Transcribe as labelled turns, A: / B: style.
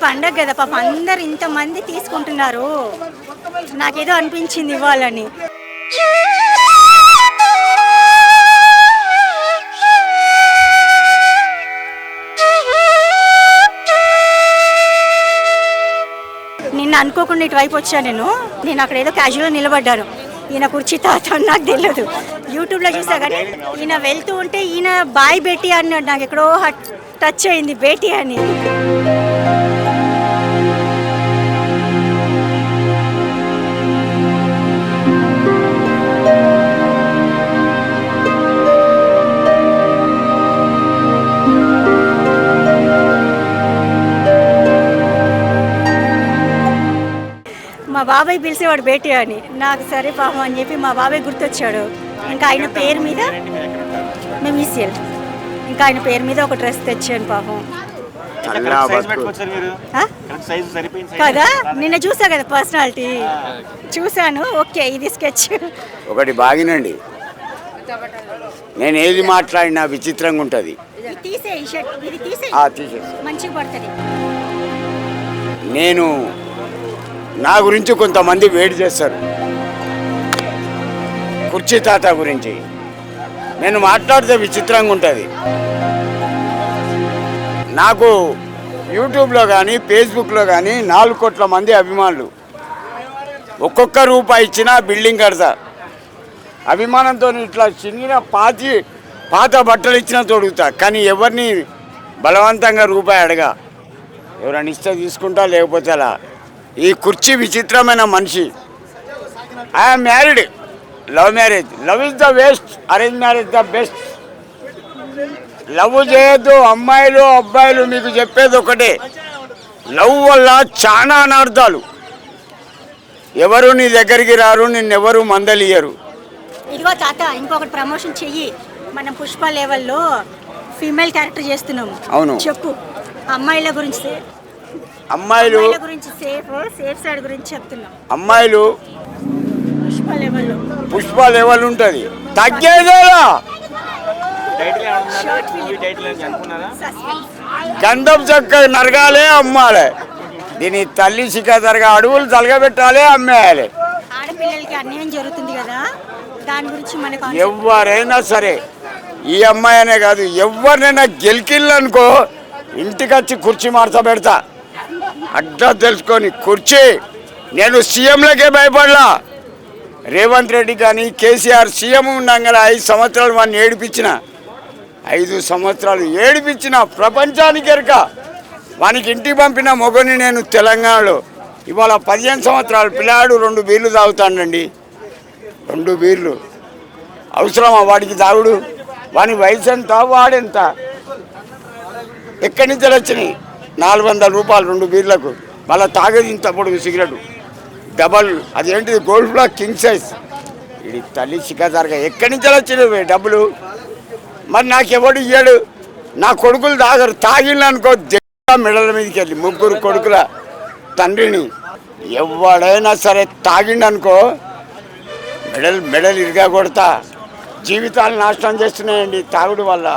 A: పండగ కదా పాపం అందరు ఇంతమంది తీసుకుంటున్నారు. నాకేదో అనిపించింది ఇవ్వాలని. నిన్న అనుకోకుండా ఇటువైపు వచ్చాను. నేను అక్కడ ఏదో క్యాజువల్గా నిలబడ్డాను. ఈయన కుర్చీ తాత అని నాకు తెలియదు. యూట్యూబ్లో చూసా కానీ ఈయన వెళ్తూ ఉంటే ఈయన బాయ్ బేటీ అన్నాడు. నాకు ఎక్కడో టచ్ అయింది బేటీ అని. మా బాబాయ్ పిలిచేవాడు బేటీ అని. నాకు సరే పాపం అని చెప్పి మా బాబాయ్ గుర్తొచ్చాడు. ఇంకా ఆయన పేరు మీద మేము ఈసీఎల్, ఇంకా ఆయన పేరు మీద ఒక డ్రెస్ తెచ్చాను పాపం కదా. నిన్న చూసా కదా పర్సనాలిటీ చూశాను. ఓకే ఇది స్కెచ్
B: ఒకటి బాగినండి. నేను ఏది మాట్లాడినా విచిత్రంగా ఉంటుంది.
A: మంచిగా పడుతుంది.
B: నేను నా గురించి కొంతమంది వేడి చేస్తారు. కుర్చీ తాత గురించి నేను మాట్లాడితే విచిత్రంగా ఉంటుంది. నాకు యూట్యూబ్లో కానీ ఫేస్బుక్లో కానీ 4 కోట్ల మంది అభిమానులు. ఒక్కొక్క రూపాయి ఇచ్చినా బిల్డింగ్ కడతా. అభిమానంతో ఇట్లా చిన్న పాత బట్టలు ఇచ్చినా తొడుగుతా. కానీ ఎవరిని బలవంతంగా రూపాయి అడగా. ఎవరైనా ఇస్తే తీసుకుంటా, లేకపోతే అలా. ఈ కుర్చీ విచిత్రమైన మనిషి. I'm married, love marriage. Love is the waste, arrange marriage the best. Love చేయొద్దు అమ్మాయిలు అబ్బాయిలు. మీకు చెప్పేది ఒకటే, లవ్ వల్ల చాలా అనార్థాలు. ఎవరు నీ దగ్గరికి రారు, నిన్నెవరు మందలియరు.
A: ఇదిగో తాత ఇంకొకటి ప్రమోషన్ చెయ్యి. మనం పుష్ప లెవెల్లో ఫీమేల్ క్యారెక్టర్ చేస్తున్నాము.
B: అవును
A: చెప్పు. అమ్మాయిల గురించి,
B: అమ్మాయిలు
A: గురించి సేఫ్ సైడ్ గురించి చెప్తున్నాం.
B: అమ్మాయిలు పుష్ప లెవెల్ ఉంటుంది. తగ్గేదేలా గంధం చక్క నరగాలే, అమ్మాలే. దీని తల్లి సిక్కదరగా అడవులు తలగబెట్టాలి, అమ్మేయాలి.
A: ఆడపిల్లలకి అన్యాయం జరుగుతుంది కదా, దాని గురించి మనకు
B: ఎవరైనా సరే, ఈ అమ్మాయి అనే కాదు, ఎవరినైనా గెలికిళ్ళనుకో ఇంటికి వచ్చి కుర్చీ మార్చ పెడతా. అడ్డా తెలుసుకొని కుర్చీ. నేను సీఎంలకే భయపడలా. రేవంత్ రెడ్డి కానీ కేసీఆర్ సీఎం ఉండగా 5 సంవత్సరాలు వాడిని ఏడిపించిన. 5 సంవత్సరాలు ఏడిపించిన ప్రపంచానికి ఎరక. వానికి ఇంటికి పంపిన మొగని నేను తెలంగాణలో. ఇవాళ 15 సంవత్సరాలు పిల్లాడు 2 బీర్లు తాగుతాడండి. 2 బీర్లు అవసరమా వాడికి తాగుడు? వాని వయసు ఎంత, వాడెంత? ఎక్కడి నుంచి వచ్చినాయి? 400 రూపాయలు 2 బీర్లకు. మళ్ళీ తాగేది ఇంత పొడుగు సిగరెట్ డబల్, అదేంటిది గోల్డ్ బ్లాక్ కింగ్ సైజ్. ఇది తల్లి సిక్కదారుగా ఎక్కడి నుంచి వచ్చినవి డబ్బులు? మరి నాకెవడు ఇయ్యాడు? నా కొడుకులు తాగరు. తాగిళ్ళనుకో మెడల మీదకి వెళ్ళి 3 కొడుకుల తండ్రిని. ఎవడైనా సరే తాగిండనుకో మెడలు ఇరిగా కొడతా. జీవితాలు నాశనం చేస్తున్నాయండి తాగుడు వల్ల.